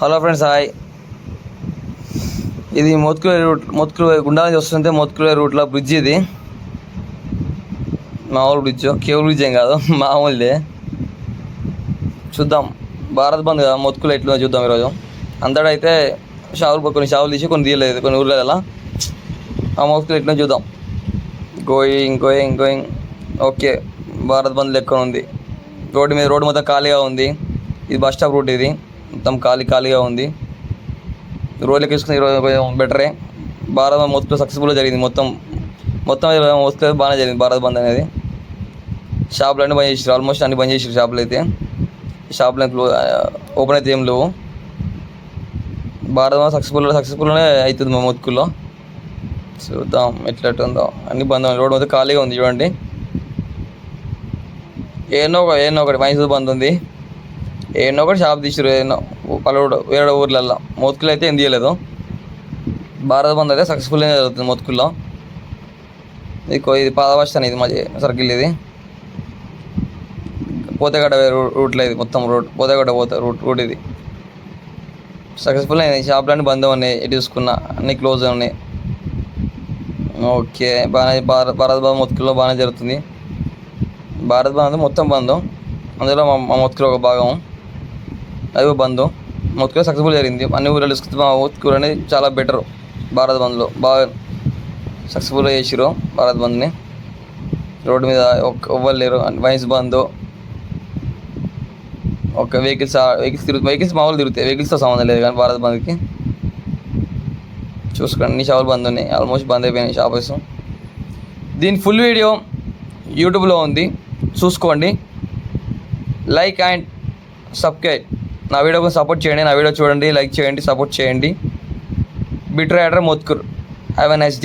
Hello friends, hi. ఇది మోత్కుల గుండా నుంచి వస్తుంటే మోత్కుల రూట్లో బ్రిడ్జ్. ఇది మామూలు బ్రిడ్జ్, కేబుల్ బ్రిడ్జ్ ఏం కాదు, మామూలుదే. చూద్దాం, భారత్ బంద్ కదా, మోత్కులు ఎట్లుందో చూద్దాం ఈరోజు. అంతటా అయితే కొన్ని షాపులు తీసి కొన్ని తీయలేదు, కొన్ని ఊర్లో అలా. ఆ మోత్కులు ఎట్లుందో చూద్దాం. గోయింగ్. ఓకే, భారత్ బంద్ లెక్క ఉంది. రోడ్డు మొత్తం ఖాళీగా ఉంది. ఇది బస్ స్టాప్ రూట్. ఇది మొత్తం ఖాళీగా ఉంది. రోడ్లకి వేసుకుని ఈరోజు కొంచెం బెటరే. భారత్ బంద్ మొత్తం సక్సెస్ఫుల్గా జరిగింది. మొత్తం వస్తే బాగానే జరిగింది భారత్ బంద్ అనేది. షాపులు అన్నీ బంద్ చేసారు, ఆల్మోస్ట్ అన్ని బంద్ చేసారు షాపులు అయితే. ఓపెన్ అయితే ఏం లేవు. భారత్ బంద్ సక్సెస్ఫుల్గానే అవుతుంది మా మొత్తుకుల్లో. చూద్దాం ఎట్లట్టుందో. అన్ని బంద్, రోడ్డు మొత్తం ఖాళీగా ఉంది చూడండి. ఏమో ఒకటి మైన్స్ బంద్ ఉంది. ఏమో ఒకటి షాప్ తీసారు, వేరే ఊర్లల్లో. మోత్కులు అయితే ఏం తీయలేదు. భారత్ బంద్ అయితే సక్సెస్ఫుల్గా జరుగుతుంది మోత్కుల్లో. ఇది పాత బస్ స్టాండ్, ఇది మాది సర్కిల్. ఇది పోతేగడ్డ రూట్లో, ఇది మొత్తం పోతేగడ్డ రూట్. ఇది సక్సెస్ఫుల్ అయింది. షాపులన్నీ బంద్ ఉన్నాయి, ఎటు చూసుకున్నా అన్నీ క్లోజ్ ఉన్నాయి. ఓకే, భారత్ బంద్ మోత్కుల్లో బాగానే జరుగుతుంది. భారత్ బంద్ మొత్తం బంద్, అందులో మా మోత్కులో ఒక భాగం అది బంద్. మోత్కులో సక్సెస్ఫుల్ జరిగింది. అన్ని ఊళ్ళో చూసుకుంటే మా మోత్కూరు అనేది చాలా బెటర్. భారత్ బంద్లో బాగా సక్సెస్ఫుల్గా చేసిరు భారత్ బంద్ని. రోడ్డు మీద ఎవ్వరు లేరు, వైన్స్ బంద్. ఒక వెహికల్స్ మామూలు తిరుగుతాయి, వెహికల్స్తో సంబంధం లేదు కానీ భారత్ బంద్కి. చూసుకోండి, అన్ని షాపులు బంద్ ఉన్నాయి, ఆల్మోస్ట్ బంద్ అయిపోయినాయి షాప్స్. దీని ఫుల్ వీడియో యూట్యూబ్లో ఉంది, చూసుకోండి. Like and subscribe. నా వీడియోకి సపోర్ట్ చేయండి, నా వీడియో చూడండి, లైక్ చేయండి, సపోర్ట్ చేయండి. Bit rider Mothkur. Have a nice day.